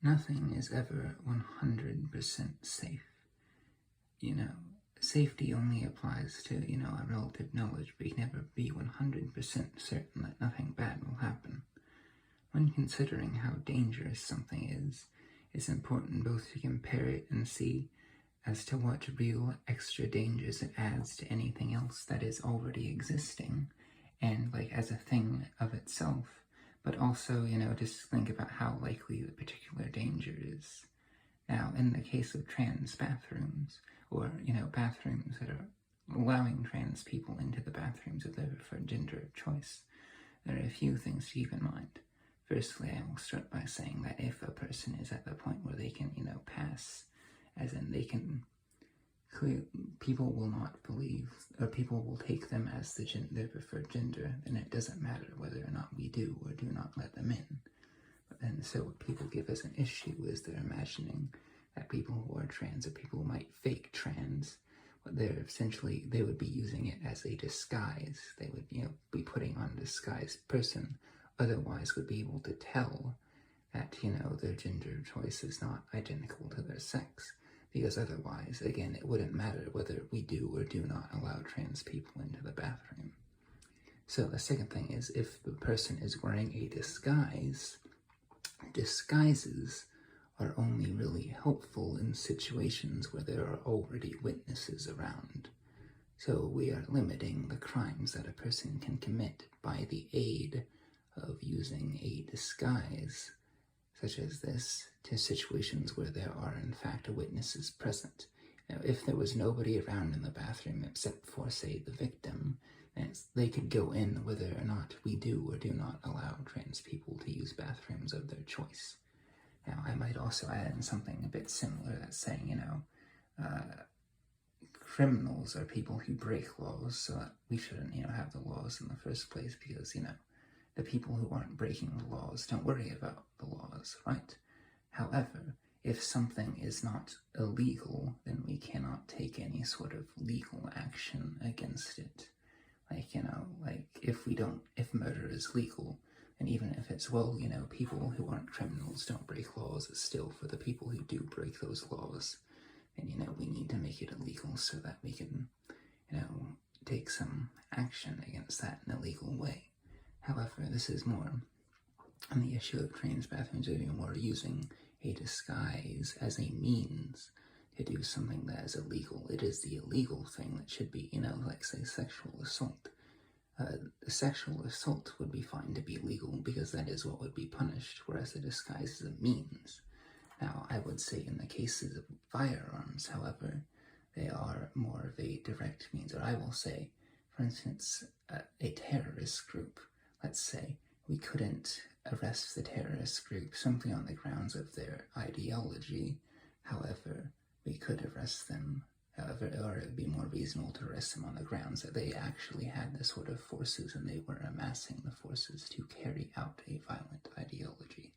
Nothing is ever 100% safe. Safety only applies to, a relative knowledge, but you can never be 100% certain that nothing bad will happen. When considering how dangerous something is, it's important both to compare it and see as to what real extra dangers it adds to anything else that is already existing, and as a thing of itself, but also, just think about how likely the particular danger is. Now, in the case of trans bathrooms, or, bathrooms that are allowing trans people into the bathrooms of their preferred gender of choice, there are a few things to keep in mind. Firstly, I will start by saying that if a person is at the point where they can, pass, as in they can people will not believe, or people will take them as their preferred gender, then it doesn't matter whether or not we do or do not let them in. But then, so what people give as an issue is they're imagining that people who are trans, or people who might fake trans, what they would be using it as a disguise. They would, be putting on a disguised person, otherwise would be able to tell that, their gender choice is not identical to their sex. Because otherwise, again, it wouldn't matter whether we do or do not allow trans people into the bathroom. So the second thing is, if the person is wearing a disguise, disguises are only really helpful in situations where there are already witnesses around. So we are limiting the crimes that a person can commit by the aid of using a disguise, such as this, to situations where there are in fact witnesses present. Now, if there was nobody around in the bathroom except for, say, the victim, then they could go in whether or not we do or do not allow trans people to use bathrooms of their choice. Now, I might also add in something a bit similar, that's saying, criminals are people who break laws, so that we shouldn't, have the laws in the first place, because, the people who aren't breaking the laws don't worry about the laws, right? However, if something is not illegal, then we cannot take any sort of legal action against it. If murder is legal, and even if it's, people who aren't criminals don't break laws, it's still for the people who do break those laws. And, we need to make it illegal so that we can, take some action against that in a legal way. However, this is more on the issue of trans bathrooms, or using a disguise as a means to do something that is illegal. It is the illegal thing that should be, say, sexual assault. Sexual assault would be fine to be legal because that is what would be punished, whereas a disguise is a means. Now, I would say in the cases of firearms, however, they are more of a direct means, or I will say, for instance, a terrorist group. Let's say we couldn't arrest the terrorist group simply on the grounds of their ideology. However, we could arrest them, or it would be more reasonable to arrest them on the grounds that they actually had the sort of forces and they were amassing the forces to carry out a violent ideology.